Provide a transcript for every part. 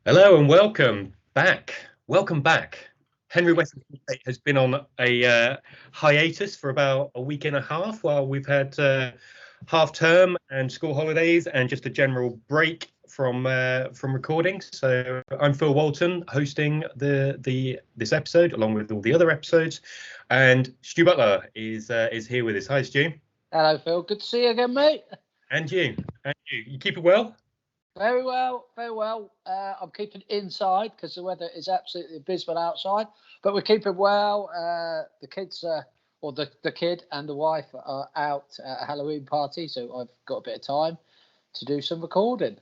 Hello and welcome back. Welcome back. Henry Weston has been on a hiatus for about a week and a half while we've had half term and school holidays and just a general break from recording. So I'm Phil Walton hosting this episode along with all the other episodes, and Stu Butler is here with us. Hi, Stu. Hello, Phil. Good to see you again, mate. And you. You keep it well? Very well, very well. I'm keeping inside because the weather is absolutely abysmal outside, but we're keeping well. The kids, or the kid and the wife are out at a Halloween party, so I've got a bit of time to do some recording.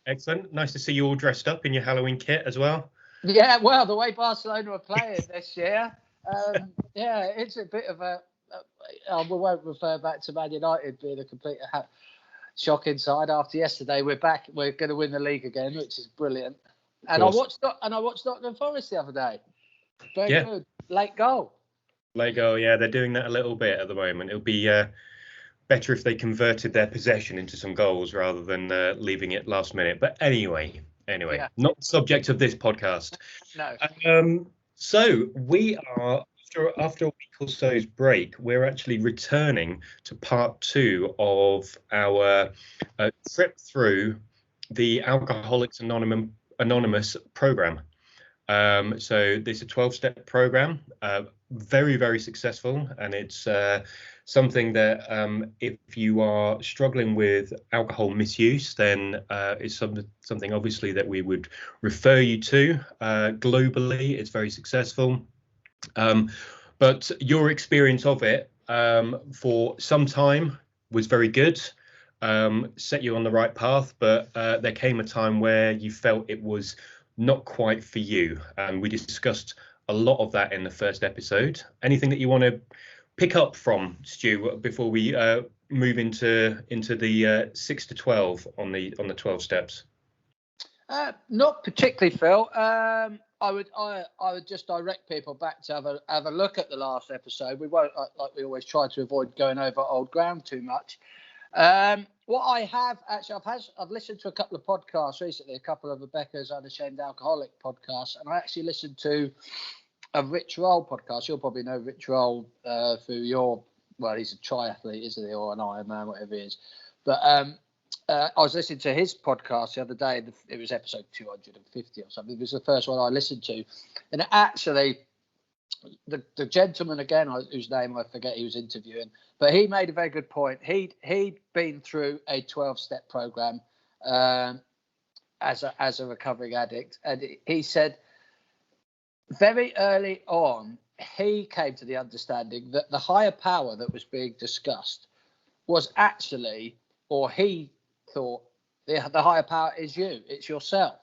Excellent. Nice to see you all dressed up in your Halloween kit as well. Yeah, well, the way Barcelona are playing this year, it's a bit of we won't refer back to Man United being a complete shock inside after yesterday. We're back. We're going to win the league again, which is brilliant. And I watched Nottingham Forest the other day. Very good. Late goal. Yeah, they're doing that a little bit at the moment. It'll be better if they converted their possession into some goals rather than leaving it last minute. But anyway, not the subject of this podcast. No. So we are, after a week or so's break, we're actually returning to part 2 of our trip through the Alcoholics Anonymous program. So this is a 12-step program, very, very successful. And it's something that if you are struggling with alcohol misuse, then it's something obviously that we would refer you to. Globally, it's very successful. But your experience of it for some time was very good, set you on the right path, but there came a time where you felt it was not quite for you. And we discussed a lot of that in the first episode. Anything that you want to pick up from, Stu, before we move into the 6 to 12 on the 12 steps? Not particularly, Phil. I would just direct people back to have a look at the last episode. We won't, like we always try to avoid going over old ground too much. What I have actually, I've listened to a couple of podcasts recently, a couple of Rebecca's Unashamed Alcoholic podcasts, and I actually listened to a Rich Roll podcast. You'll probably know Rich Roll through he's a triathlete, isn't he, or an Ironman, whatever he is. But I was listening to his podcast the other day. It was episode 250 or something. It was the first one I listened to. And actually, the gentleman, again, whose name I forget he was interviewing, but he made a very good point. He'd been through a 12-step program as a recovering addict. And he said very early on, he came to the understanding that the higher power that was being discussed was actually, or he thought, the higher power is you, it's yourself,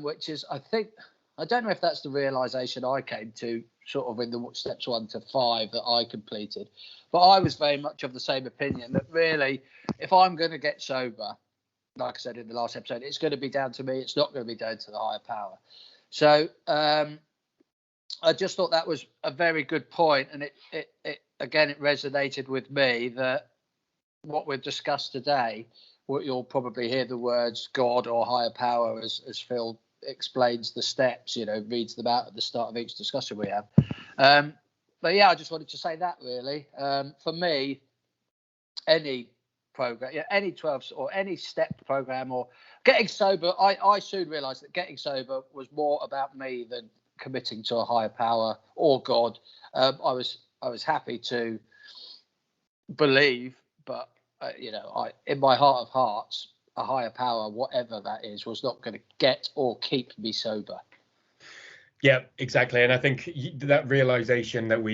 which is, I don't know if that's the realization I came to sort of in the steps 1 to 5 that I completed, but I was very much of the same opinion that really, if I'm going to get sober, like I said in the last episode, it's going to be down to me. It's not going to be down to the higher power. So I just thought that was a very good point, and it resonated with me that what we've discussed today, what you'll probably hear the words God or higher power as Phil explains the steps, reads them out at the start of each discussion we have. But yeah, I just wanted to say that really. For me, any program, any 12 or any step program or getting sober, I soon realized that getting sober was more about me than committing to a higher power or God. I was happy to believe, but in my heart of hearts, a higher power, whatever that is, was not going to get or keep me sober. Yeah, exactly. And I think that realization that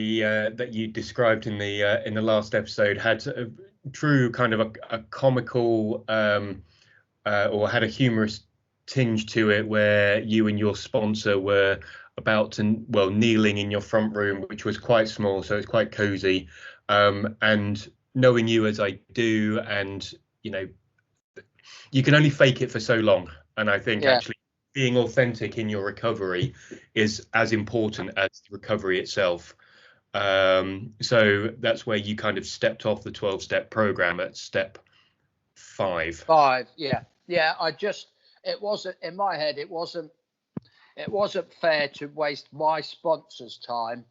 that you described in the last episode had a true kind of a comical or had a humorous tinge to it, where you and your sponsor were about to, kneeling in your front room, which was quite small, so it's quite cozy. And knowing you as I do, and you can only fake it for so long. And I think actually being authentic in your recovery is as important as the recovery itself. So that's where you kind of stepped off the 12-step program at step 5. Yeah. it wasn't in my head. It wasn't fair to waste my sponsor's time.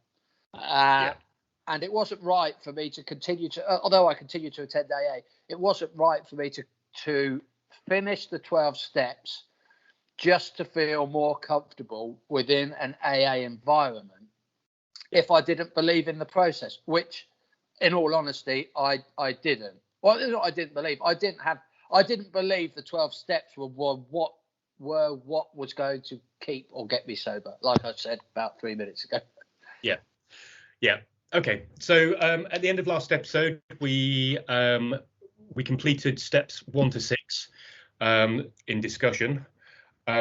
And it wasn't right for me to continue to, although I continue to attend AA, it wasn't right for me to finish the 12 steps just to feel more comfortable within an AA environment if I didn't believe in the process, which, in all honesty, I didn't. Well, I didn't believe. I didn't believe the 12 steps were what was going to keep or get me sober, like I said about 3 minutes ago. Yeah. Okay. So at the end of last episode, we completed steps 1 to 6 in discussion.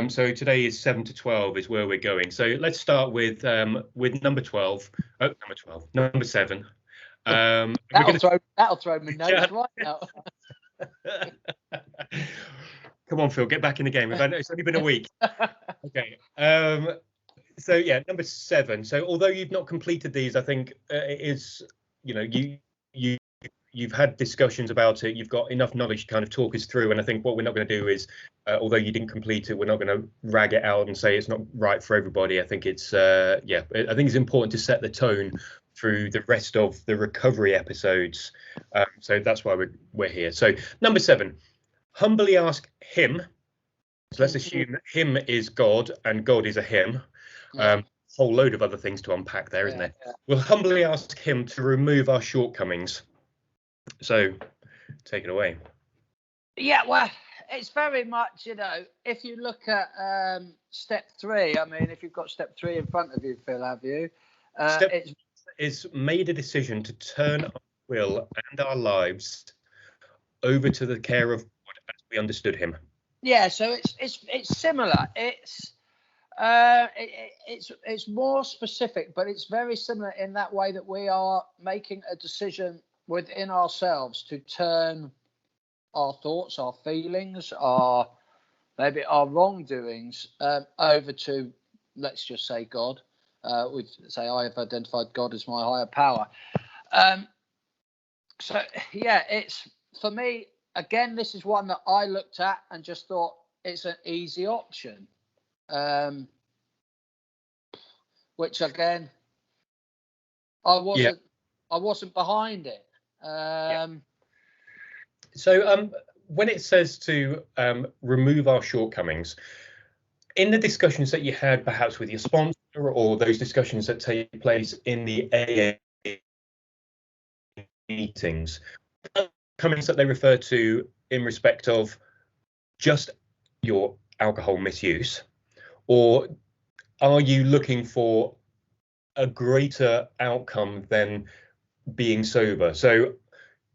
So today is 7 to 12 is where we're going. So let's start with number 12. Oh, number 12. Number 7. That'll throw me notes right now. Come on, Phil, get back in the game. It's only been a week. Okay. So yeah, number 7. So although you've not completed these, I think it is, you've had discussions about it. You've got enough knowledge to kind of talk us through. And I think what we're not going to do is, although you didn't complete it, we're not going to rag it out and say it's not right for everybody. I think it's I think it's important to set the tone through the rest of the recovery episodes. So that's why we're here. So number 7, humbly ask him. So let's assume him is God and God is a him. Whole load of other things to unpack there, isn't there? Yeah. We'll humbly ask him to remove our shortcomings. So take it away. Yeah, well, it's very much, if you look at step 3, I mean, if you've got step 3 in front of you, Phil, have you? Step is made a decision to turn our will and our lives over to the care of God as we understood him. Yeah, so it's similar. It's more specific, but it's very similar in that way that we are making a decision within ourselves to turn our thoughts, our feelings, maybe our wrongdoings over to, let's just say, God. We'd say I have identified God as my higher power. So yeah, it's, for me, again, this is one that I looked at and just thought it's an easy option. Which again, I wasn't behind it. So when it says to remove our shortcomings, in the discussions that you had perhaps with your sponsor or those discussions that take place in the AA meetings, shortcomings that they refer to in respect of just your alcohol misuse, or are you looking for a greater outcome than being sober? So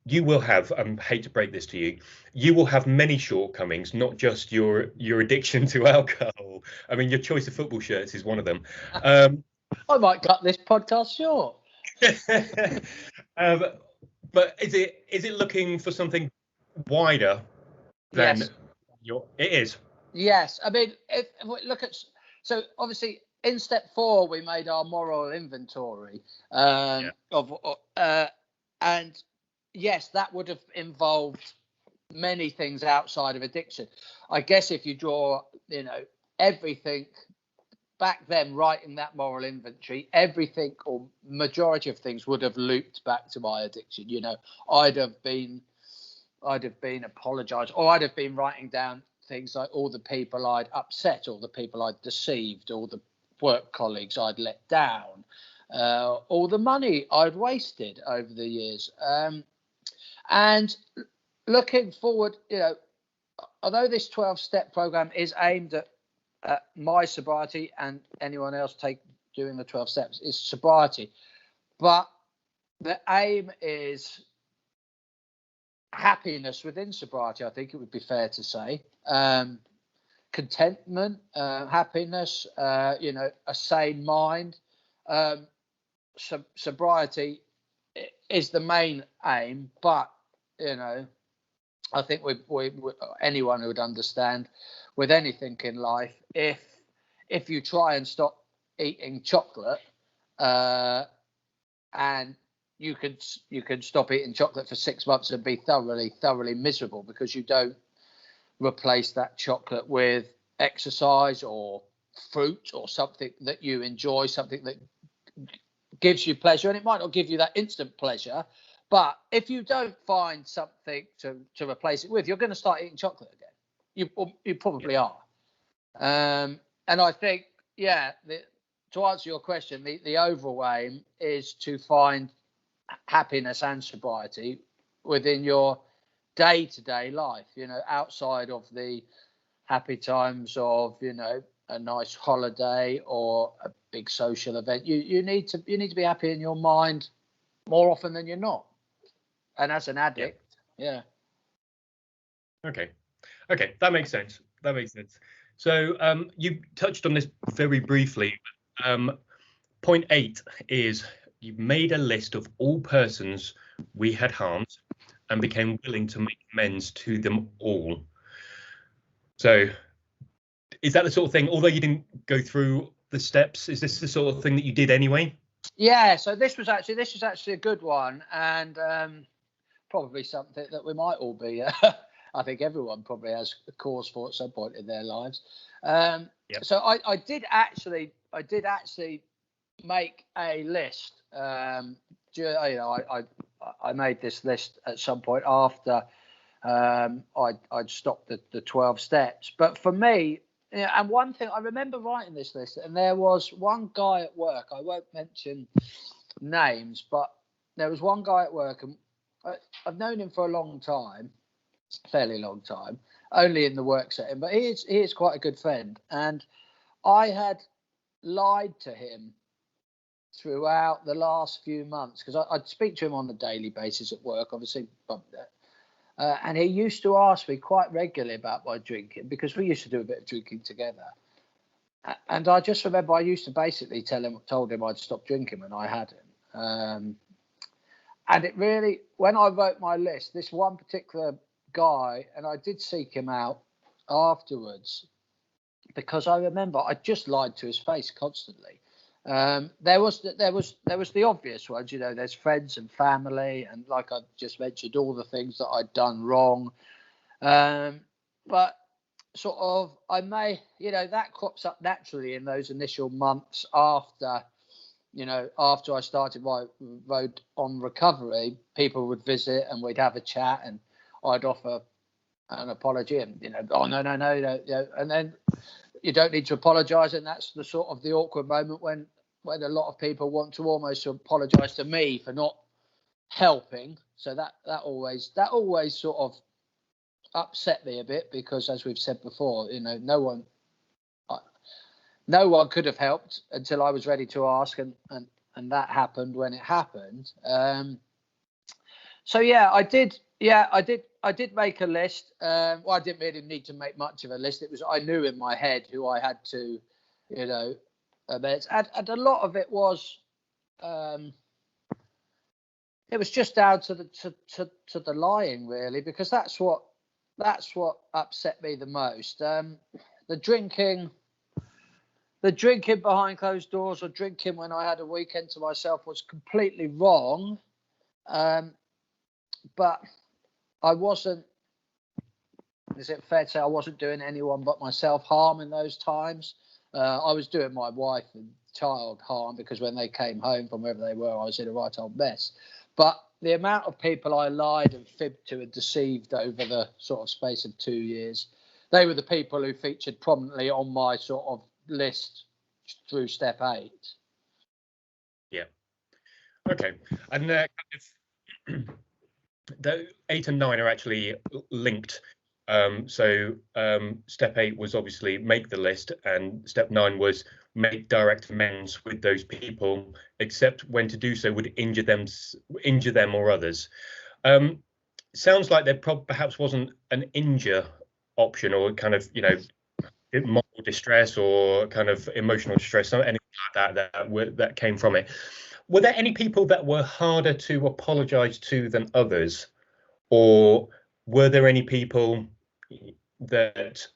you will have, I hate to break this to you, you will have many shortcomings, not just your addiction to alcohol. I mean, your choice of football shirts is one of them. I might cut this podcast short. But is it looking for something wider than your? It is. Yes, I mean, if we look at, so obviously in step 4 we made our moral inventory and yes, that would have involved many things outside of addiction. I guess if you draw, everything back then, writing that moral inventory, everything or majority of things would have looped back to my addiction. I'd have been apologized, or I'd have been writing down things like all the people I'd upset, all the people I'd deceived, all the work colleagues I'd let down, all the money I'd wasted over the years. And looking forward, although this 12-step program is aimed at my sobriety and anyone else doing the 12 steps, is sobriety, but the aim is happiness within sobriety. I think it would be fair to say contentment, happiness, a sane mind. Sobriety is the main aim, but I think we anyone who would understand with anything in life, if you try and stop eating chocolate, and you can stop eating chocolate for 6 months and be thoroughly miserable because you don't replace that chocolate with exercise or fruit or something that you enjoy, something that gives you pleasure. And it might not give you that instant pleasure, but if you don't find something to replace it with, you're going to start eating chocolate again. You probably are. And I think, to answer your question, the overall aim is to find happiness and sobriety within your day-to-day life, outside of the happy times of, a nice holiday or a big social event. You need to be happy in your mind more often than you're not. And as an addict, yeah. Okay, that makes sense. So you touched on this very briefly. Point 8 is you've made a list of all persons we had harmed and became willing to make amends to them all. So is that the sort of thing, although you didn't go through the steps, is this the sort of thing that you did anyway? Yeah, so this was actually a good one, and probably something that we might all be I think everyone probably has a cause for at some point in their lives. So I did actually make a list. I made this list at some point after I'd stopped the 12 steps. But for me, and one thing I remember writing this list, and there was one guy at work. I won't mention names, but there was one guy at work, and I've known him for a long time, fairly long time, only in the work setting, but he is quite a good friend. And I had lied to him throughout the last few months, because I'd speak to him on a daily basis at work, obviously, and he used to ask me quite regularly about my drinking, because we used to do a bit of drinking together. And I just remember I used to basically told him I'd stop drinking when I hadn't. And it really, when I wrote my list, this one particular guy, and I did seek him out afterwards, because I remember I just lied to his face constantly. There was the obvious ones, there's friends and family, and like I just mentioned, all the things that I'd done wrong. But sort of, I may, that crops up naturally in those initial months after I started my road on recovery. People would visit and we'd have a chat, and I'd offer an apology, and oh no, and then you don't need to apologize, and that's the sort of the awkward moment when a lot of people want to almost apologize to me for not helping. So that always sort of upset me a bit, because as we've said before, no one could have helped until I was ready to ask, and that happened when it happened. So I did make a list. Well, I didn't really need to make much of a list. It was, I knew in my head who I had to, amends, and a lot of it was just down to the lying, really, because that's what upset me the most. The drinking behind closed doors, or drinking when I had a weekend to myself, was completely wrong. But I wasn't, is it fair to say I wasn't doing anyone but myself harm in those times? I was doing my wife and child harm, because when they came home from wherever they were, I was in a right old mess. But the amount of people I lied and fibbed to and deceived over the sort of space of 2 years, they were the people who featured prominently on my sort of list through step 8. Yeah. Okay. And the 8 and 9 are actually linked. So step 8 was obviously make the list, and step 9 was make direct amends with those people, except when to do so would injure them or others. Sounds like there perhaps wasn't an injure option, or kind of moral distress or kind of emotional distress, anything like that came from it. Were there any people that were harder to apologize to than others, or were there any people that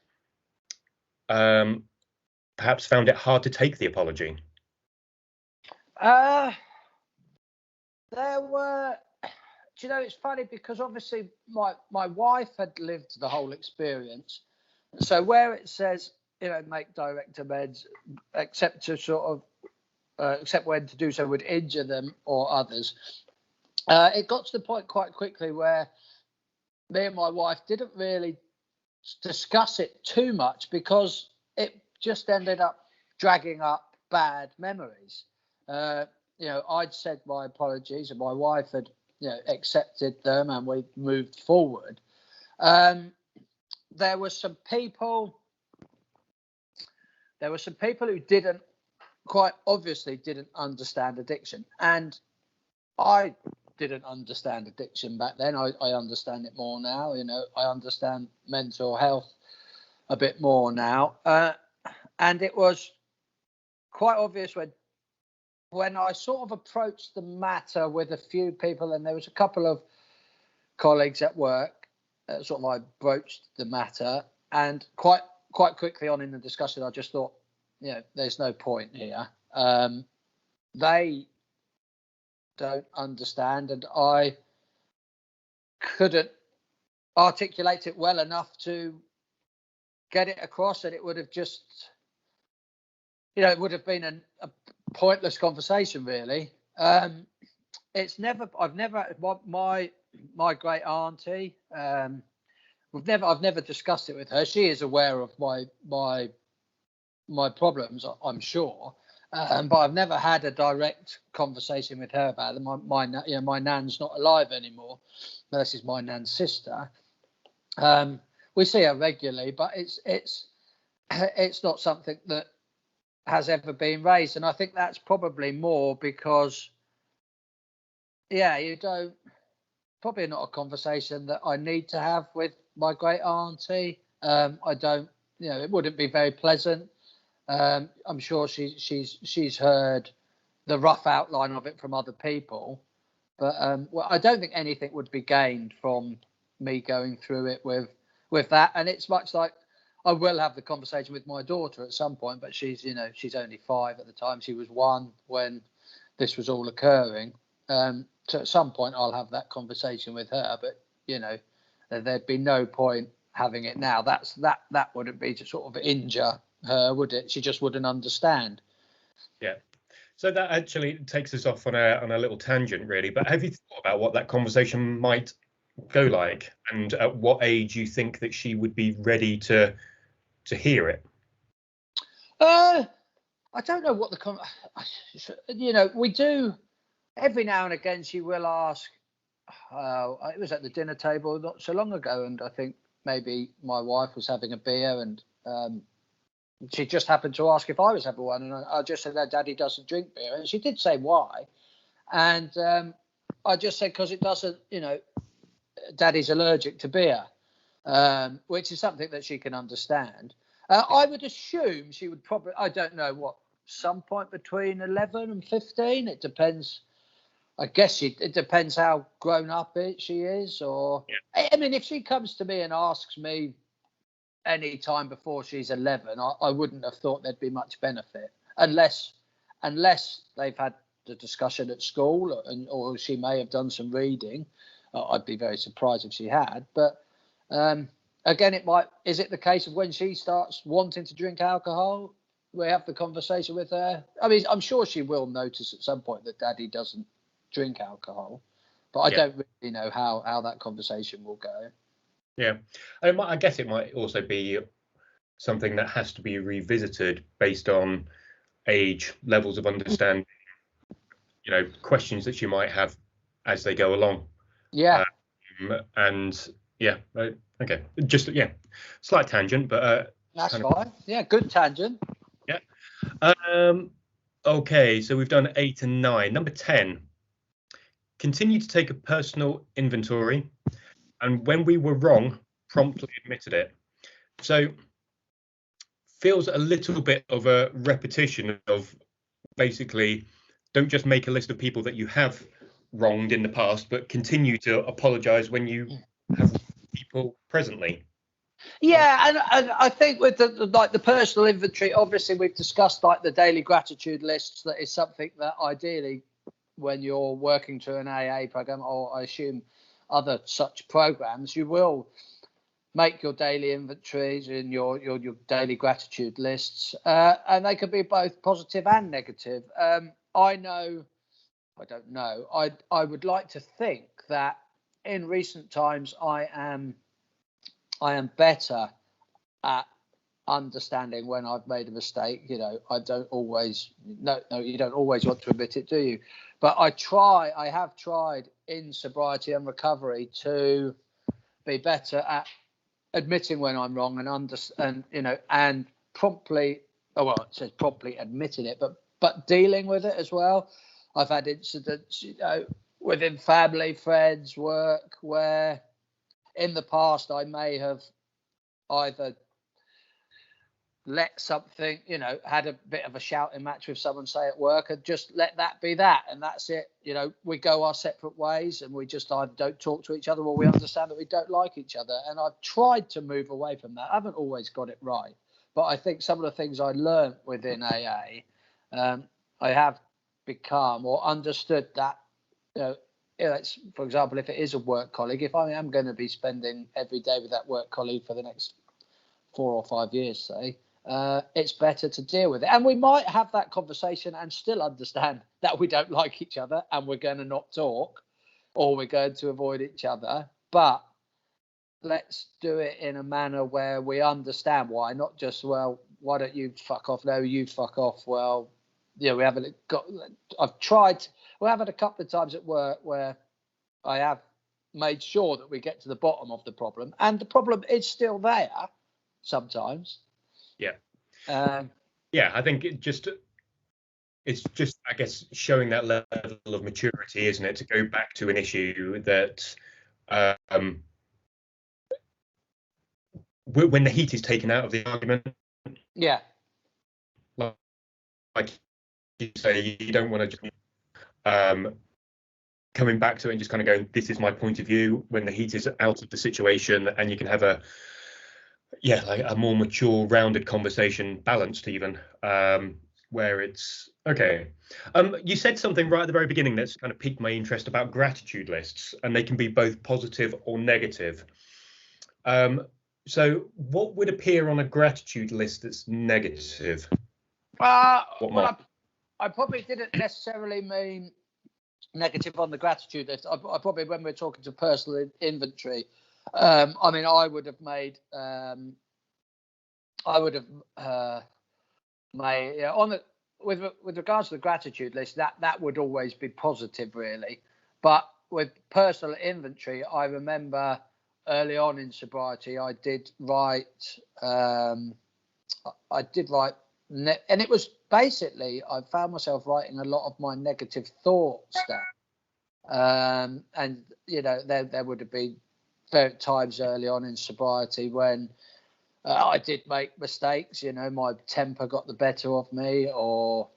perhaps found it hard to take the apology? There were, do you know, it's funny because obviously my wife had lived the whole experience. So where it says, you know, make direct amends, except to sort of, except when to do so would injure them or others, it got to the point quite quickly where me and my wife didn't really discuss it too much because it just ended up dragging up bad memories. You know, I'd said my apologies and my wife had, you know, accepted them and we moved forward. There were some people who didn't, quite obviously didn't understand addiction, and I didn't understand addiction back then. I understand it more now. You know, I understand mental health a bit more now, and it was quite obvious when I sort of approached the matter with a few people, and there was a couple of colleagues at work, sort of I broached the matter, and quite quickly on in the discussion, I just thought, you know, there's no point here. They don't understand, and I couldn't articulate it well enough to get it across, and it would have just, you know, it would have been a pointless conversation, really. I've never, my great auntie, I've never discussed it with her. She is aware of my problems, I'm sure, but I've never had a direct conversation with her about them. My nan's not alive anymore. This is my nan's sister. We see her regularly, but it's not something that has ever been raised, and I think that's probably more because, yeah, you don't. Probably not a conversation that I need to have with my great auntie. I don't, you know, it wouldn't be very pleasant. I'm sure she's heard the rough outline of it from other people, but well, I don't think anything would be gained from me going through it with that. And it's much like I will have the conversation with my daughter at some point, but she's only 5 at the time. She was 1 when this was all occurring. So at some point I'll have that conversation with her, but you know, there'd be no point having it now. That wouldn't be to sort of injure her, would it? She just wouldn't understand. Yeah. So that actually takes us off on a little tangent, really. But have you thought about what that conversation might go like, and at what age you think that she would be ready to hear it? I don't know what you know, we do every now and again. She will ask. It was at the dinner table not so long ago, and I think maybe my wife was having a beer, and she just happened to ask if I was having one, and I just said that Daddy doesn't drink beer, and she did say why, and I just said because it doesn't, you know, Daddy's allergic to beer, which is something that she can understand. I would assume she would probably, I don't know what, some point between 11 and 15. It depends. I guess it depends how grown up she is, or yeah. I mean, if she comes to me and asks me any time before she's 11, I wouldn't have thought there'd be much benefit unless they've had the discussion at school, or she may have done some reading. I'd be very surprised if she had. But again, is it the case of when she starts wanting to drink alcohol, we have the conversation with her? I mean, I'm sure she will notice at some point that Daddy doesn't drink alcohol, but I don't really know how that conversation will go. Yeah, I guess it might also be something that has to be revisited based on age, levels of understanding, you know, questions that you might have as they go along. Yeah. And yeah, okay, just slight tangent, but that's fine. Yeah, good tangent. Yeah. Okay, so we've done 8 and 9. Number 10. Continue to take a personal inventory, and when we were wrong, promptly admitted it. So feels a little bit of a repetition of basically don't just make a list of people that you have wronged in the past, but continue to apologize when you have people presently. Yeah, and I think with the personal inventory, obviously we've discussed like the daily gratitude lists. That is something that ideally, when you're working to an AA program, or I assume other such programs, you will make your daily inventories and your daily gratitude lists, and they can be both positive and negative. I would like to think that in recent times I am better at understanding when I've made a mistake. I don't always you don't always want to admit it, do you? But I have tried in sobriety and recovery to be better at admitting when I'm wrong and promptly, it says promptly admitting it, but dealing with it as well. I've had incidents, within family, friends, work, where in the past I may have either let something, had a bit of a shouting match with someone, say at work, and just let that be that, and that's it. We go our separate ways, and we just either don't talk to each other, or we understand that we don't like each other. And I've tried to move away from that. I haven't always got it right, but I think some of the things I learned within AA, I have become or understood that, it's, for example, if it is a work colleague, if I am going to be spending every day with that work colleague for the next 4 or 5 years, say, it's better to deal with it. And we might have that conversation and still understand that we don't like each other and we're going to not talk, or we're going to avoid each other. But let's do it in a manner where we understand why, not just, well, why don't you fuck off? No, you fuck off. Well, we haven't got. I've tried. We're having a couple of times at work where I have made sure that we get to the bottom of the problem, and the problem is still there sometimes. Yeah. Yeah, I think it's just, I guess, showing that level of maturity, isn't it, to go back to an issue that when the heat is taken out of the argument. Yeah. Like you say, you don't want to just coming back to it and just kind of going, this is my point of view, when the heat is out of the situation, and you can have a more mature, rounded conversation, balanced even, where it's okay. You said something right at the very beginning that's kind of piqued my interest about gratitude lists, and they can be both positive or negative. So what would appear on a gratitude list that's negative? I probably didn't necessarily mean negative on the gratitude list. I probably, when we're talking to personal inventory, I would have made with regards to the gratitude list, that would always be positive, really. But with personal inventory, I remember early on in sobriety, I did write, and it was basically, I found myself writing a lot of my negative thoughts down. And there would have been times early on in sobriety when I did make mistakes. My temper got the better of me or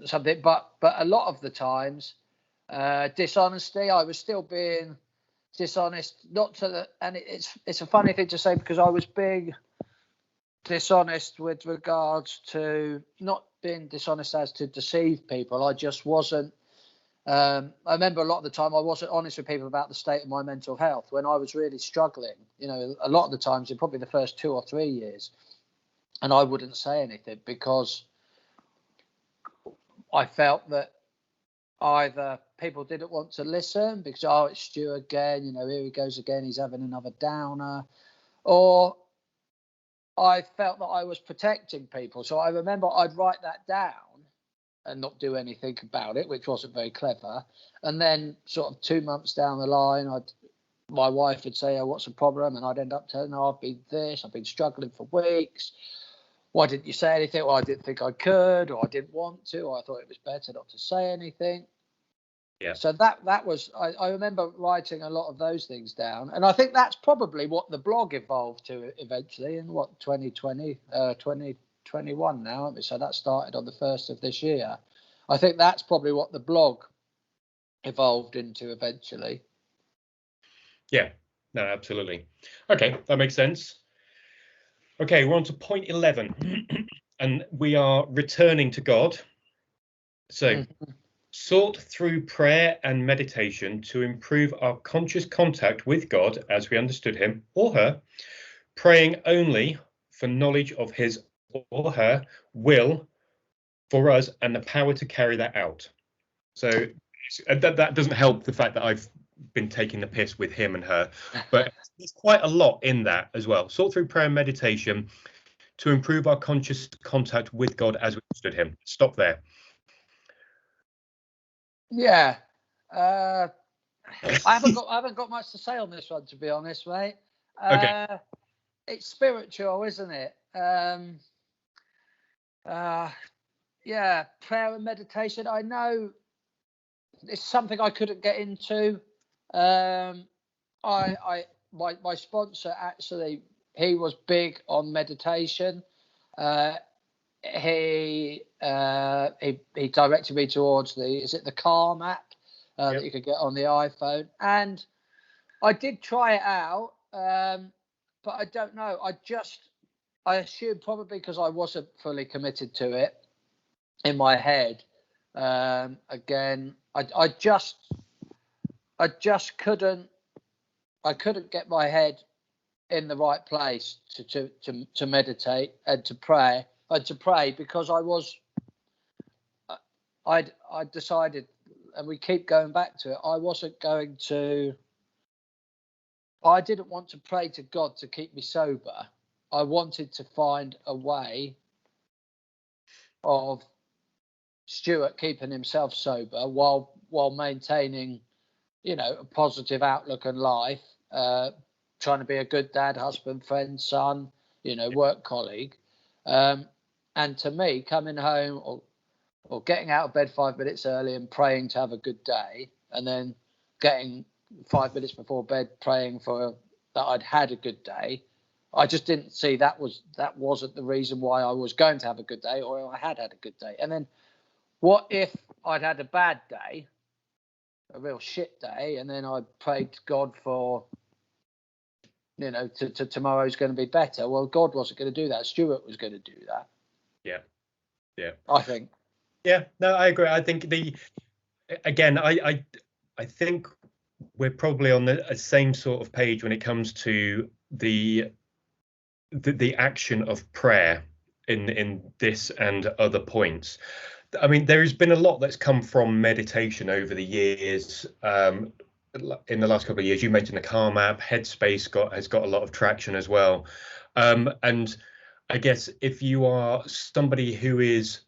something. But a lot of the times, dishonesty, I was still being dishonest. And it's a funny thing to say, because I was being dishonest with regards to not being dishonest as to deceive people. I just wasn't. I remember a lot of the time I wasn't honest with people about the state of my mental health when I was really struggling. A lot of the times in probably the first 2 or 3 years, and I wouldn't say anything because I felt that either people didn't want to listen because, it's Stu again, here he goes again, he's having another downer, or I felt that I was protecting people. So I remember I'd write that down and not do anything about it, which wasn't very clever. And then sort of 2 months down the line, my wife would say, what's the problem? And I'd end up telling her, I've been struggling for weeks. Why didn't you say anything? Well, I didn't think I could, or I didn't want to, or I thought it was better not to say anything. Yeah. So that was, I remember writing a lot of those things down. And I think that's probably what the blog evolved to eventually in 2020, 2021 now, aren't we? So that started on the 1st of this year. I think that's probably what the blog evolved into eventually. Yeah, no, absolutely. Okay, that makes sense. Okay, we're on to point 11, and we are returning to God. So sought through prayer and meditation to improve our conscious contact with God as we understood him or her, praying only for knowledge of his or her will for us and the power to carry that out. So that doesn't help the fact that I've been taking the piss with him and her, but there's quite a lot in that as well. Sought through prayer and meditation to improve our conscious contact with God as we understood him. Stop there. Yeah. I haven't got much to say on this one, to be honest, mate. Okay. It's spiritual, isn't it? Yeah, prayer and meditation. I know it's something I couldn't get into. My sponsor, actually, he was big on meditation. He directed me towards the Calm app that you could get on the iPhone, and I did try it out, but I don't know. I assume probably because I wasn't fully committed to it in my head. Again, I just couldn't get my head in the right place to meditate and to pray because I decided, and we keep going back to it, I didn't want to pray to God to keep me sober. I wanted to find a way of Stuart keeping himself sober while maintaining, a positive outlook on life, trying to be a good dad, husband, friend, son, work colleague. And to me, coming home or getting out of bed 5 minutes early and praying to have a good day, and then getting 5 minutes before bed praying for that I'd had a good day, I just didn't see that wasn't the reason why I was going to have a good day, or I had a good day. And then what if I'd had a bad day, a real shit day, and then I prayed to God for, to tomorrow's going to be better? Well, God wasn't going to do that. Stuart was going to do that. Yeah. I think. Yeah, no, I agree. I think I think we're probably on the same sort of page when it comes to the action of prayer in this and other points. I mean, there has been a lot that's come from meditation over the years. In the last couple of years, you mentioned the Calm app, Headspace has got a lot of traction as well. And I guess if you are somebody who is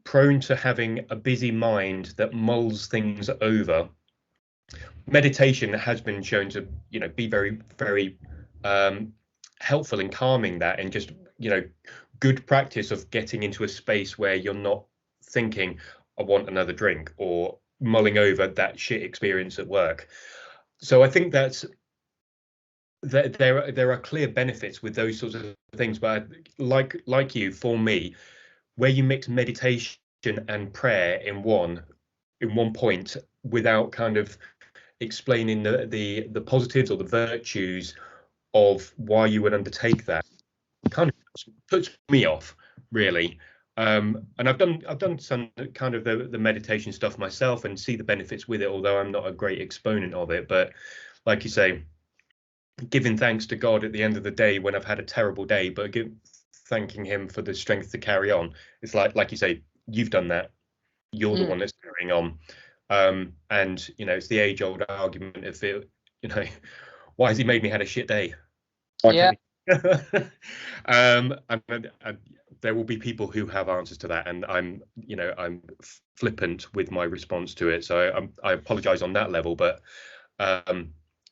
prone to having a busy mind that mulls things over, meditation has been shown to be very, very helpful in calming that, and just good practice of getting into a space where you're not thinking I want another drink or mulling over that shit experience at work. So I think that there are clear benefits with those sorts of things, but like you, for me, where you mix meditation and prayer in one point without kind of explaining the positives or the virtues of why you would undertake that, kind of puts me off, really. And I've done some kind of the meditation stuff myself and see the benefits with it, although I'm not a great exponent of it. But like you say, giving thanks to God at the end of the day when I've had a terrible day, but thanking him for the strength to carry on. It's like you say, you've done that. You're the one that's carrying on. And it's the age-old argument of it, why has he made me had a shit day? Yeah. And there will be people who have answers to that, and I'm flippant with my response to it, so I apologize on that level, but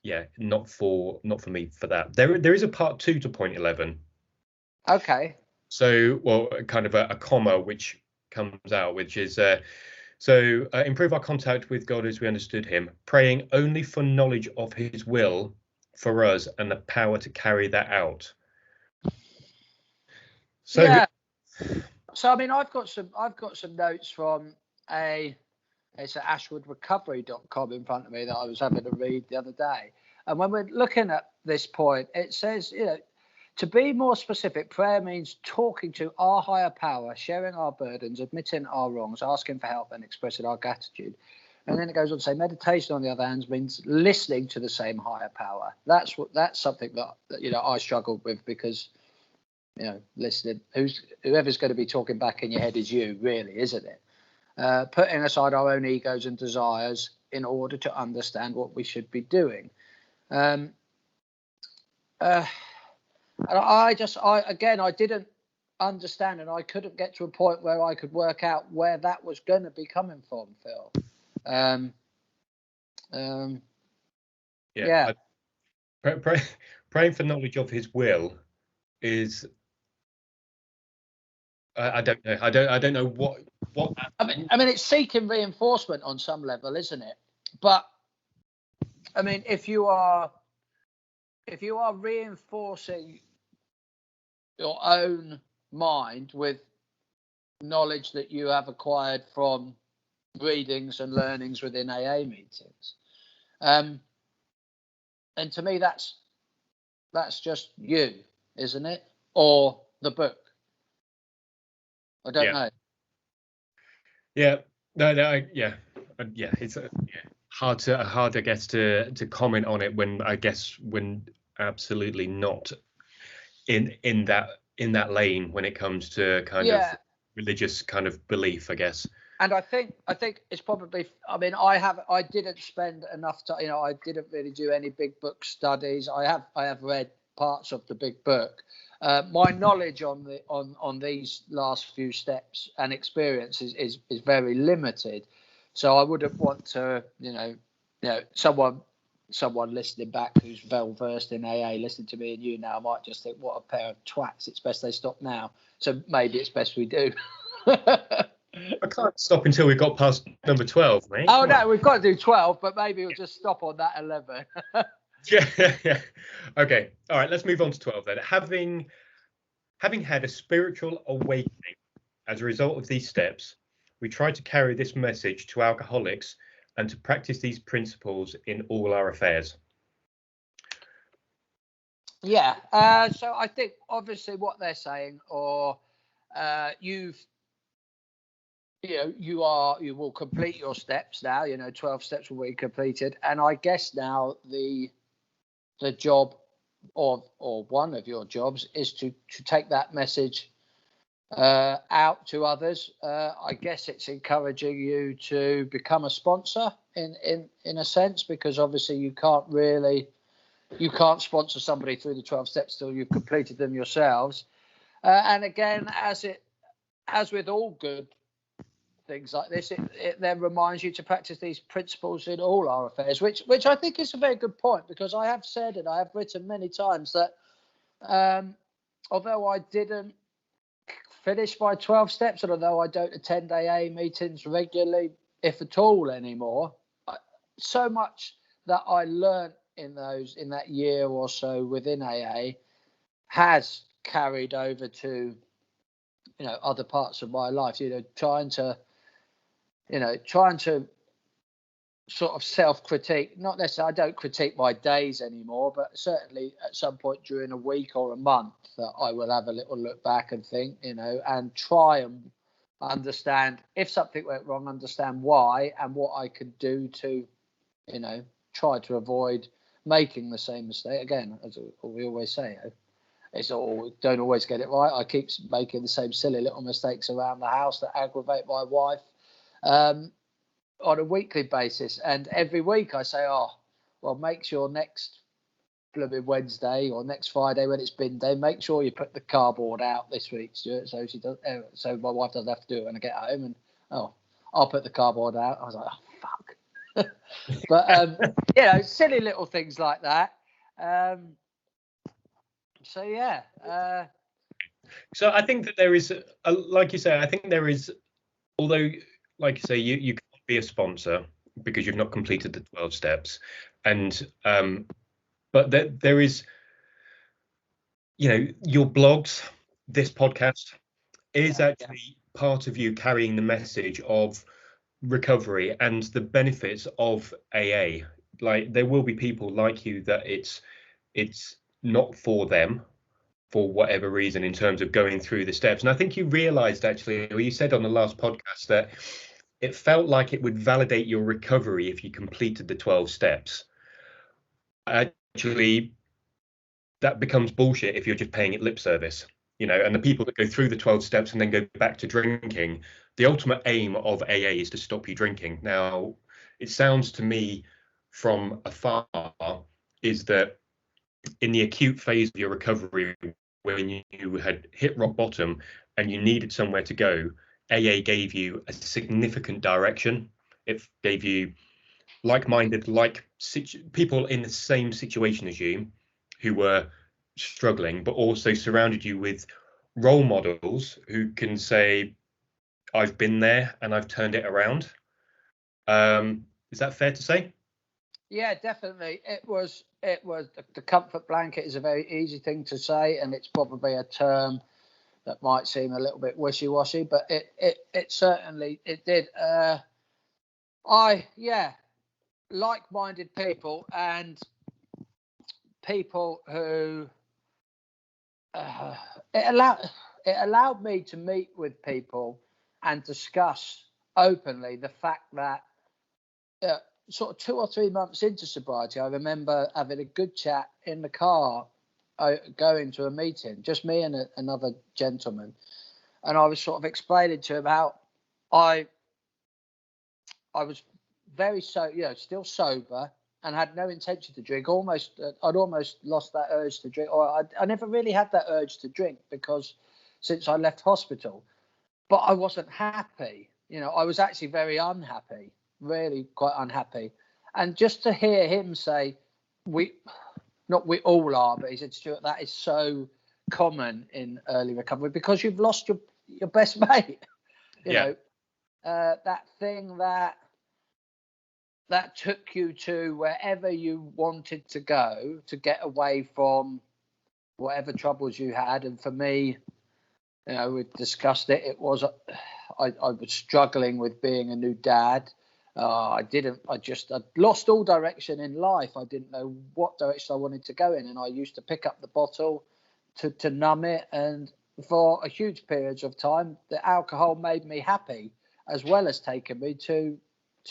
yeah, not for me for that. There is a part 2 to point 11. Okay. So, well, kind of a comma which comes out, which is improve our contact with God as we understood him, praying only for knowledge of his will for us and the power to carry that out. So yeah. So I mean, I've got some notes from it's at ashwoodrecovery.com in front of me that I was having to read the other day. And when we're looking at this point, it says, To be more specific, prayer means talking to our higher power, sharing our burdens, admitting our wrongs, asking for help, and expressing our gratitude. And then it goes on to say, meditation, on the other hand, means listening to the same higher power. That's something that I struggled with, because listening, whoever's going to be talking back in your head is you, really, isn't it? Putting aside our own egos and desires in order to understand what we should be doing. And I didn't understand, and I couldn't get to a point where I could work out where that was going to be coming from, Phil. Yeah. Praying for knowledge of His will is. I don't know. I don't know what. I mean, it's seeking reinforcement on some level, isn't it? But I mean, if you are reinforcing your own mind with knowledge that you have acquired from readings and learnings within AA meetings, and to me that's just you, isn't it? Or the book. I don't know. Yeah. No. Yeah. It's hard, I guess, to comment on it when absolutely not in that lane when it comes to kind of religious kind of belief, I guess. And I think it's probably, I mean, I didn't spend enough time, I didn't really do any big book studies. I have read parts of the big book. My knowledge on these last few steps and experiences is very limited. So I wouldn't want to, someone listening back who's well versed in AA, listening to me and you now, might just think, what a pair of twats. It's best they stop now. So maybe it's best we do. I can't stop until we got past number 12, mate. Oh, no, we've got to do 12, but maybe we'll just stop on that 11. Yeah. Okay. All right. Let's move on to 12 then. Having had a spiritual awakening as a result of these steps, we try to carry this message to alcoholics and to practice these principles in all our affairs. Yeah. So I think obviously what they're saying, or you will complete your steps now. 12 steps will be completed, and I guess now the job or one of your jobs is to take that message out to others. I guess it's encouraging you to become a sponsor in a sense, because obviously you can't sponsor somebody through the 12 steps till you've completed them yourselves. And again, as with all good things like this, it then reminds you to practice these principles in all our affairs, which I think is a very good point, because I have said and I have written many times that although I didn't finish my 12 steps, and although I don't attend AA meetings regularly, if at all anymore, so much that I learned in that year or so within AA has carried over to other parts of my life. Trying to sort of self-critique. Not necessarily, I don't critique my days anymore, but certainly at some point during a week or a month that I will have a little look back and think, and try and understand if something went wrong, understand why, and what I could do to, try to avoid making the same mistake again. As we always say, don't always get it right. I keep making the same silly little mistakes around the house that aggravate my wife on a weekly basis, and every week I say, make sure next blooming Wednesday or next Friday when it's bin day, make sure you put the cardboard out this week, Stuart, so my wife doesn't have to do it when I get home. And I'll put the cardboard out. I was like, fuck. But silly little things like that. So I think that there is, like you say, I think there is, although, like you say, you can't be a sponsor because you've not completed the 12 steps, and but there is, your blogs, this podcast is actually part of you carrying the message of recovery and the benefits of AA. Like, there will be people like you that it's not for them, for whatever reason in terms of going through the steps. And I think you realized actually, or you said on the last podcast, that it felt like it would validate your recovery if you completed the 12 steps. Actually, that becomes bullshit if you're just paying it lip service. And the people that go through the 12 steps and then go back to drinking, the ultimate aim of AA is to stop you drinking. Now, it sounds to me from afar is that in the acute phase of your recovery, when you had hit rock bottom and you needed somewhere to go, AA gave you a significant direction. It gave you like-minded, people in the same situation as you who were struggling, but also surrounded you with role models who can say, I've been there and I've turned it around. Is that fair to say? Yeah, definitely. It was the comfort blanket is a very easy thing to say, and it's probably a term that might seem a little bit wishy-washy, but it certainly it did. Like-minded people and people who it allowed me to meet with people and discuss openly the fact that sort of 2 or 3 months into sobriety, I remember having a good chat in the car going to a meeting, just me and another gentleman, and I was sort of explaining to him how I was very still sober and had no intention to drink. I'd almost lost that urge to drink, or I never really had that urge to drink because since I left hospital, but I wasn't happy. I was actually very unhappy, really quite unhappy. And just to hear him say, we all are, but he said, Stuart, that is so common in early recovery because you've lost your best mate. That thing that took you to wherever you wanted to go to get away from whatever troubles you had. And for me, we discussed it. It was I was struggling with being a new dad. I'd lost all direction in life. I didn't know what direction I wanted to go in, and I used to pick up the bottle to numb it. And for a huge periods of time, the alcohol made me happy, as well as taking me to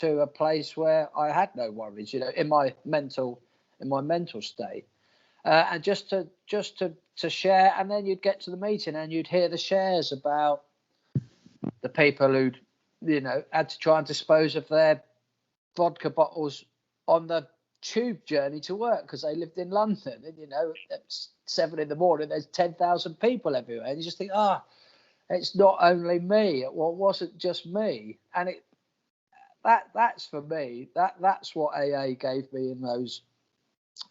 a place where I had no worries, in my mental state, and just to share. And then you'd get to the meeting and you'd hear the shares about the people who'd had to try and dispose of their vodka bottles on the tube journey to work because they lived in London, and at 7 a.m. there's 10,000 people everywhere, and you just think, it's not only me. Well, it wasn't just me. And that's for me, that's what AA gave me in those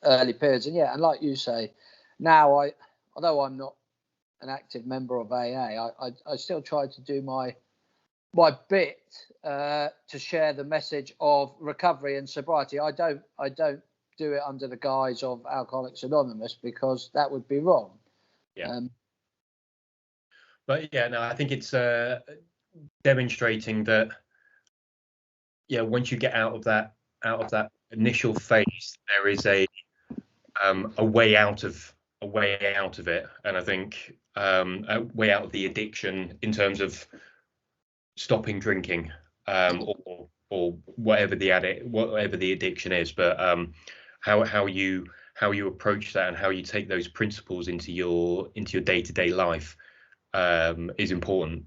early periods. And and like you say, now although I'm not an active member of AA, I still try to do my bit to share the message of recovery and sobriety. I don't do it under the guise of Alcoholics Anonymous because that would be wrong. But I think it's demonstrating that once you get out of that initial phase, there is a way out of it, and I think a way out of the addiction in terms of stopping drinking, or whatever the addiction is. But how you approach that and how you take those principles into your day-to-day life is important.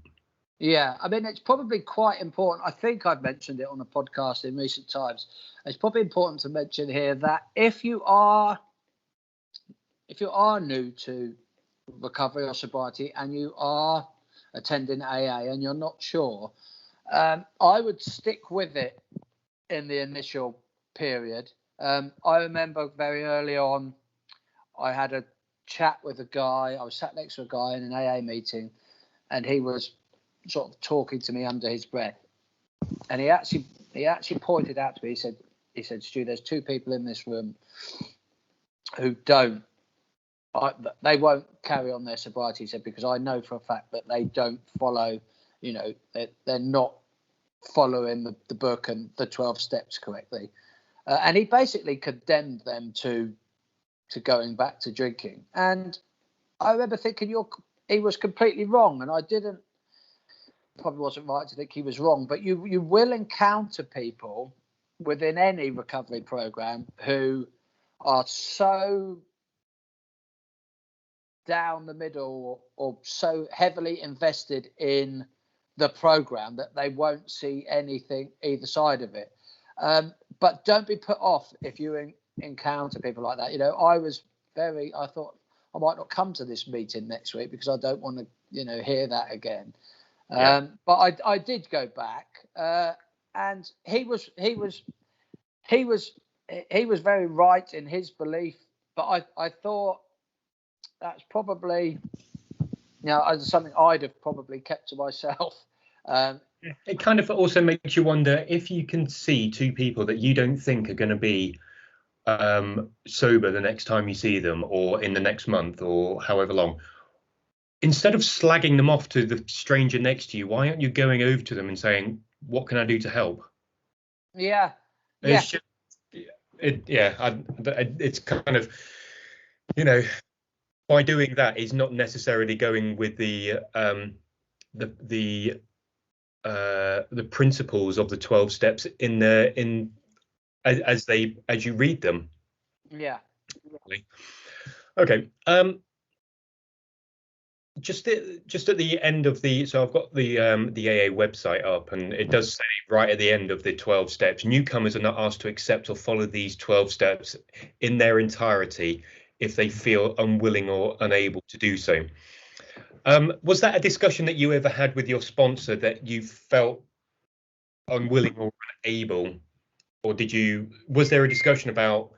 Yeah, I mean, it's probably quite important. I think I've mentioned it on a podcast in recent times. It's probably important to mention here that if you are new to recovery or sobriety and you are attending AA and you're not sure, I would stick with it in the initial period. I remember very early on, I had a chat with a guy. I was sat next to a guy in an AA meeting, and he was sort of talking to me under his breath, and he actually pointed out to me. He said, Stu, there's 2 people in this room who they won't carry on their sobriety. He said, because I know for a fact that they don't follow, they're not following the book and the 12 steps correctly, and he basically condemned them to going back to drinking. And I remember thinking he was completely wrong, and I probably wasn't right to think he was wrong, but you will encounter people within any recovery program who are so down the middle or so heavily invested in the program that they won't see anything either side of it. But don't be put off if you encounter people like that. I thought I might not come to this meeting next week because I don't want to, hear that again. But I did go back, and he was very right in his belief. But I thought that's probably, something I'd have probably kept to myself. It kind of also makes you wonder if you can see two people that you don't think are going to be sober the next time you see them, or in the next month, or however long. Instead of slagging them off to the stranger next to you, why aren't you going over to them and saying, "What can I do to help?" Yeah. It's just, it's kind of, by doing that is not necessarily going with the principles of the 12 steps as you read them. Yeah. Okay. Just at the end of so I've got the AA website up, and it does say right at the end of the 12 steps, newcomers are not asked to accept or follow these 12 steps in their entirety if they feel unwilling or unable to do so. Was that a discussion that you ever had with your sponsor, that you felt unwilling or unable, or was there a discussion about,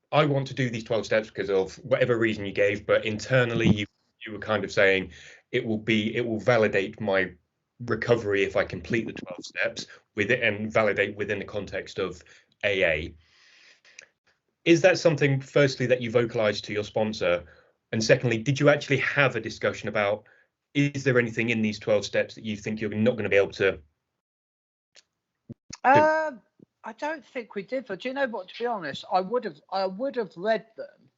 I want to do these 12 steps because of whatever reason you gave, but internally you were kind of saying it will validate my recovery if I complete the 12 steps with it and validate within the context of AA? Is that something, firstly, that you vocalized to your sponsor? And secondly, did you actually have a discussion about, is there anything in these 12 steps that you think you're not going to be able to? I don't think we did, but do you know what? To be honest, I would have read them.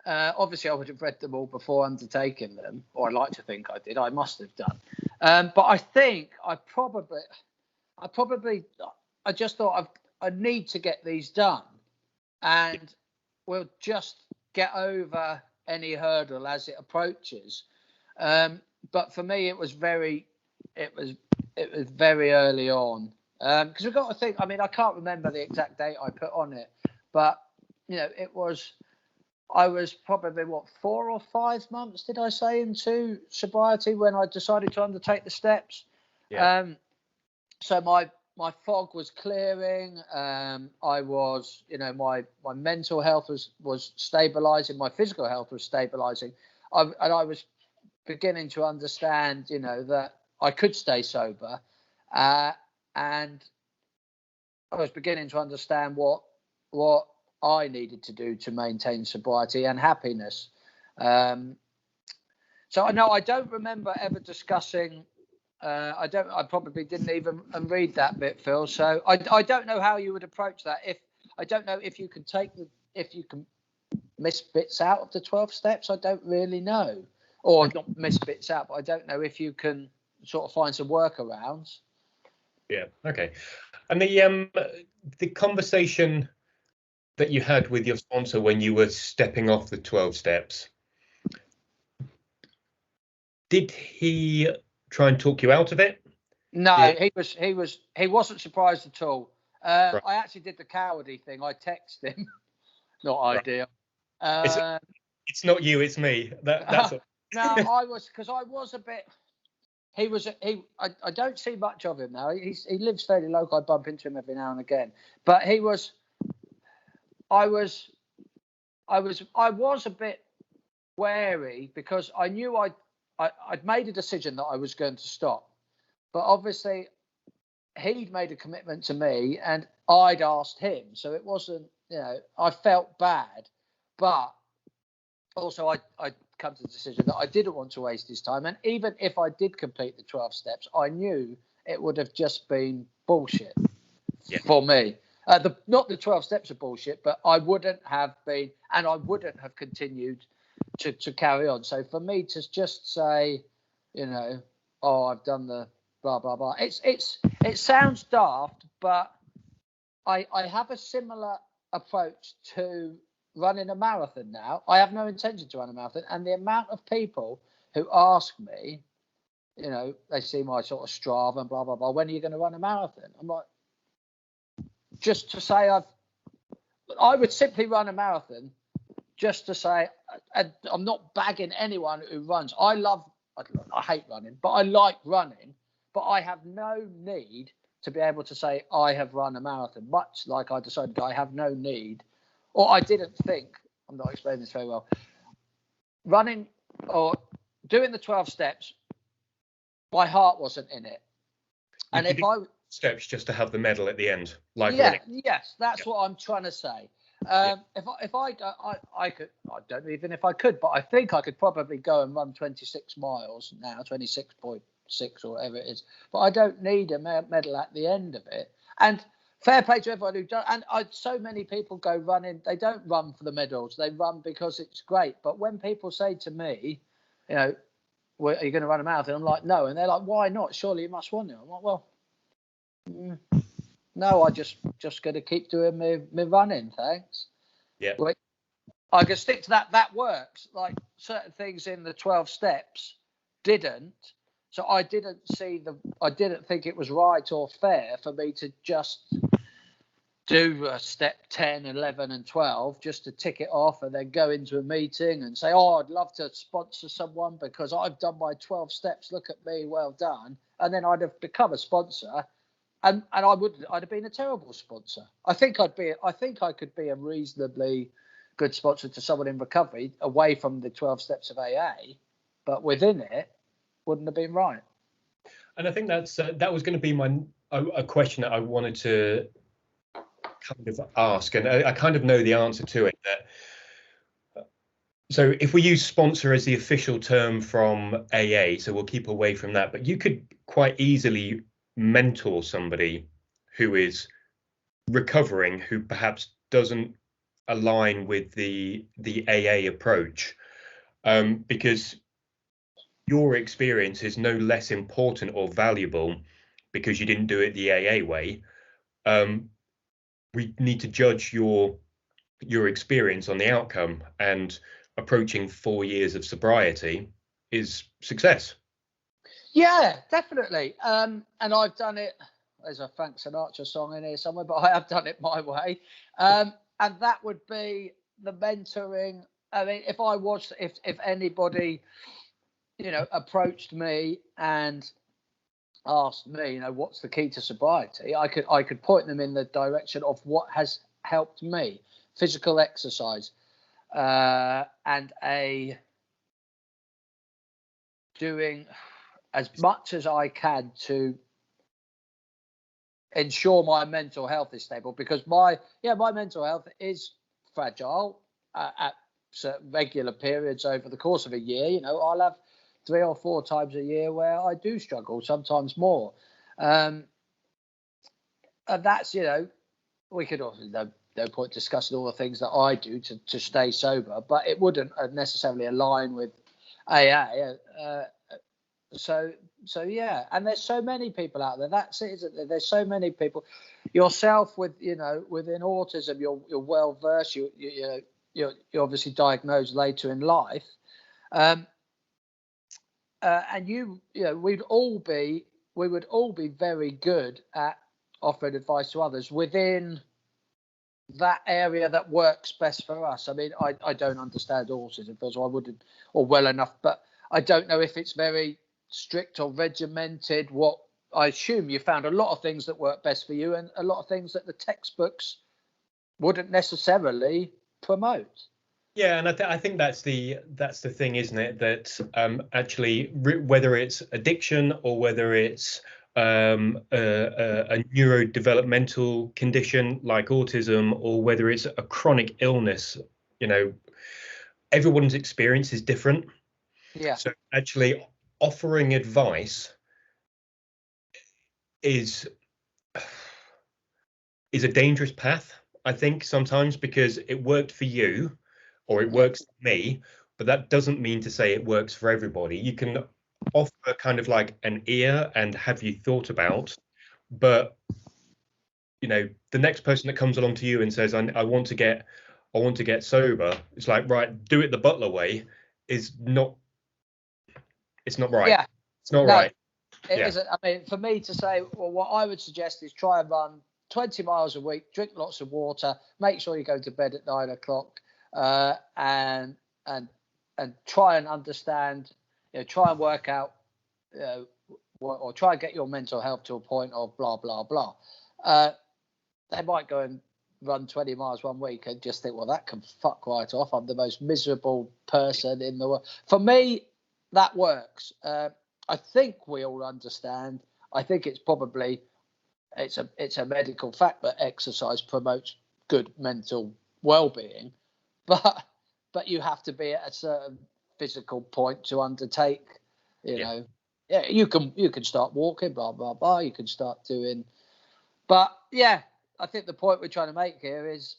Obviously, I would have read them all before undertaking them, or I like to think I did. I must have done. But I think I just thought I need to get these done, and we'll just get over any hurdle as it approaches. But for me, it was very early on. Because we've got to think, I can't remember the exact date I put on it, but, I was probably, 4 or 5 months, did I say, into sobriety when I decided to undertake the steps. Yeah. So my fog was clearing. I was, my mental health was stabilizing. My physical health was stabilizing. And I was beginning to understand, that I could stay sober. And I was beginning to understand what I needed to do to maintain sobriety and happiness. So I know I don't remember ever discussing. I probably didn't even read that bit, Phil. So I don't know how you would approach that. I don't know if you can if you can miss bits out of the 12 steps. I don't really know, or not miss bits out, but I don't know if you can sort of find some workarounds. Yeah. Okay. And the conversation that you had with your sponsor when you were stepping off the 12 steps, did he try and talk you out of it? No, he wasn't surprised at all. Right. I actually did the cowardly thing. I texted him. Not ideal. It's not you, it's me. That's no, I was a bit. I don't see much of him now. He lives fairly local. I bump into him every now and again. But I was a bit wary because I knew I'd made a decision that I was going to stop. But obviously he'd made a commitment to me and I'd asked him. So it wasn't, I felt bad. But also I'd come to the decision that I didn't want to waste his time. And even if I did complete the 12 steps, I knew it would have just been bullshit for me. Not the 12 steps of bullshit, but I wouldn't have been, and I wouldn't have continued to carry on. So for me to just say, you know, oh, I've done the blah blah blah. It sounds daft, but I have a similar approach to running a marathon now. I have no intention to run a marathon, and the amount of people who ask me, you know, they see my sort of Strava and blah blah blah. When are you going to run a marathon? I'm like, just to say I would simply run a marathon just to say, and I'm not bagging anyone who runs. I hate running, but I like running. But I have no need to be able to say I have run a marathon, much like I decided I have no need, or I didn't think, I'm not explaining this very well, running or doing the 12 steps, my heart wasn't in it. And if I steps just to have the medal at the end, like yes, that's what I'm trying to say. If I go, I could, I don't know even if I could, but I think I could probably go and run 26 miles now, 26.6 or whatever it is. But I don't need a medal at the end of it. And fair play to everyone who does. And so many people go running, they don't run for the medals, they run because it's great. But when people say to me, you know, well, are you going to run a marathon? I'm like, no. And they're like, why not? Surely you must want to. I'm like, well, no, I just going to keep doing my running, thanks. Yeah. Well, I can stick to that. That works. Like certain things in the 12 steps didn't. So I didn't think it was right or fair for me to just do step 10, 11 and 12 just to tick it off and then go into a meeting and say, oh, I'd love to sponsor someone because I've done my 12 steps. Look at me. Well done. And then I'd have become a sponsor. And I'd have been a terrible sponsor. I think I could be a reasonably good sponsor to someone in recovery away from the 12 steps of AA, but within it wouldn't have been right. And I think that was going to be a question that I wanted to kind of ask, and I kind of know the answer to it. So if we use sponsor as the official term from AA, so we'll keep away from that, but you could quite easily mentor somebody who is recovering, who perhaps doesn't align with the AA approach, because your experience is no less important or valuable because you didn't do it the AA way. We need to judge your experience on the outcome, and approaching 4 years of sobriety is success. Yeah, definitely. And I've done it. There's a Frank Sinatra song in here somewhere, but I have done it my way. And that would be the mentoring. I mean, if anybody, you know, approached me and asked me, you know, what's the key to sobriety, I could point them in the direction of what has helped me: physical exercise, and doing as much as I can to ensure my mental health is stable, because my mental health is fragile at certain regular periods over the course of a year. You know, I'll have 3 or 4 times a year where I do struggle, sometimes more. And that's, you know, we could also, no point discussing all the things that I do to stay sober, but it wouldn't necessarily align with AA. So yeah, and there's so many people out there. That's it, isn't there? There's so many people. Yourself, with, you know, within autism, you're well versed. You're obviously diagnosed later in life, and you know, we would all be very good at offering advice to others within that area that works best for us. I mean, I don't understand autism, so I wouldn't, or well enough, but I don't know if it's very strict or regimented. What I assume you found a lot of things that work best for you, and a lot of things that the textbooks wouldn't necessarily promote. Yeah, and I think that's the thing, isn't it? That actually, whether it's addiction or whether it's a neurodevelopmental condition like autism, or whether it's a chronic illness, you know, everyone's experience is different. Yeah. So actually, offering advice is a dangerous path, I think, sometimes, because it worked for you or it works for me, but that doesn't mean to say it works for everybody. You can offer kind of like an ear and have you thought about, but the next person that comes along to you and says, I want to get sober, it's like, right, do it the Butler way is not, it's not right. Yeah. It's not No, right. It isn't. I mean, for me to say, well, what I would suggest is try and run 20 miles a week, drink lots of water, make sure you go to bed at 9 o'clock, and try and understand, try and work out, or try and get your mental health to a point of blah, blah, blah. They might go and run 20 miles one week and just think, well, that can fuck right off. I'm the most miserable person in the world. For me, that works. I think we all understand. I think it's probably it's a medical fact that exercise promotes good mental well-being, but you have to be at a certain physical point to undertake. You can start walking, blah blah blah. You can start doing, but yeah, I think the point we're trying to make here is,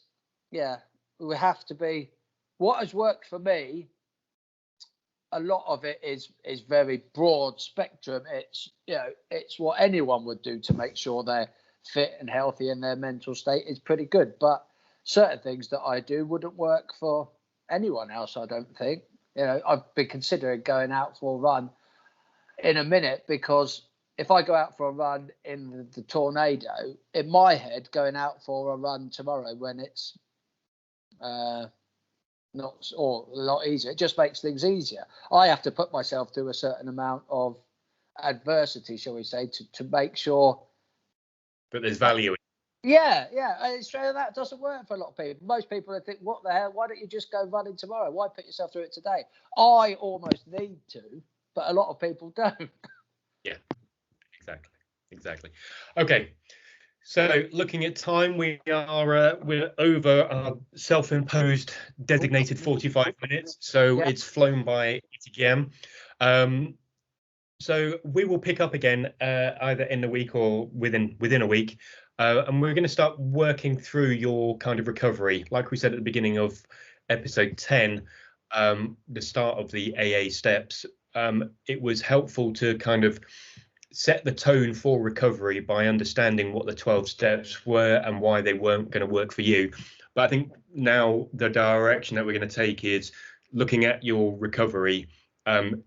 we have to be. What has worked for me, a lot of it is very broad spectrum. It's what anyone would do to make sure they're fit and healthy and their mental state is pretty good. But certain things that I do wouldn't work for anyone else, I don't think. I've been considering going out for a run in a minute, because if I go out for a run in the tornado, in my head, going out for a run tomorrow when it's not or a lot easier, it just makes things easier. I have to put myself through a certain amount of adversity, shall we say, to make sure But there's value. Yeah, it's true. That doesn't work for a lot of people. Most people think, what the hell, why don't you just go running tomorrow? Why put yourself through it today? I almost need to, but a lot of people don't. Yeah, exactly. Okay, so looking at time, we're over our self-imposed designated 45 minutes, so it's flown by yet again. So we will pick up again either in the week or within a week, and we're going to start working through your kind of recovery. Like we said at the beginning of episode 10, the start of the AA steps, it was helpful to kind of set the tone for recovery by understanding what the 12 steps were and why they weren't going to work for you. But I think now the direction that we're going to take is looking at your recovery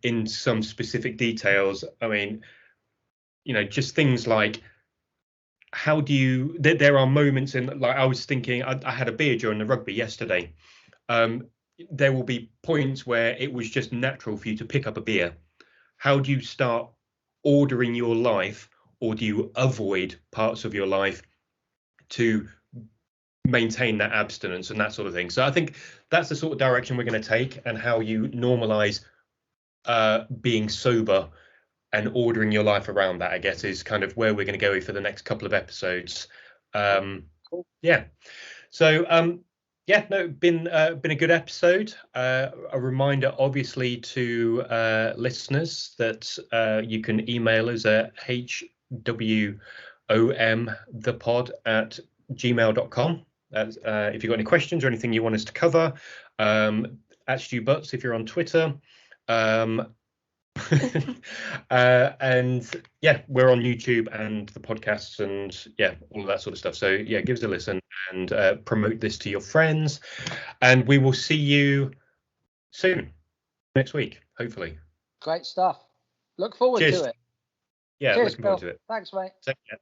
in some specific details. I mean, just things like, how do you, there are moments in, like I was thinking, I had a beer during the rugby yesterday. There will be points where it was just natural for you to pick up a beer. How do you start ordering your life, or do you avoid parts of your life to maintain that abstinence and that sort of thing? So I think that's the sort of direction we're going to take, and how you normalize being sober and ordering your life around that, I guess, is kind of where we're going to go for the next couple of episodes. Been a good episode. A reminder, obviously, to listeners that you can email us at hwomthepod@gmail.com. If you've got any questions or anything you want us to cover, at Stu Butts if you're on Twitter. And we're on YouTube and the podcasts and all of that sort of stuff. So give us a listen and promote this to your friends, and we will see you soon next week, hopefully. Great stuff. Look forward to it. Cheers, looking forward to it. Thanks, mate. Take care.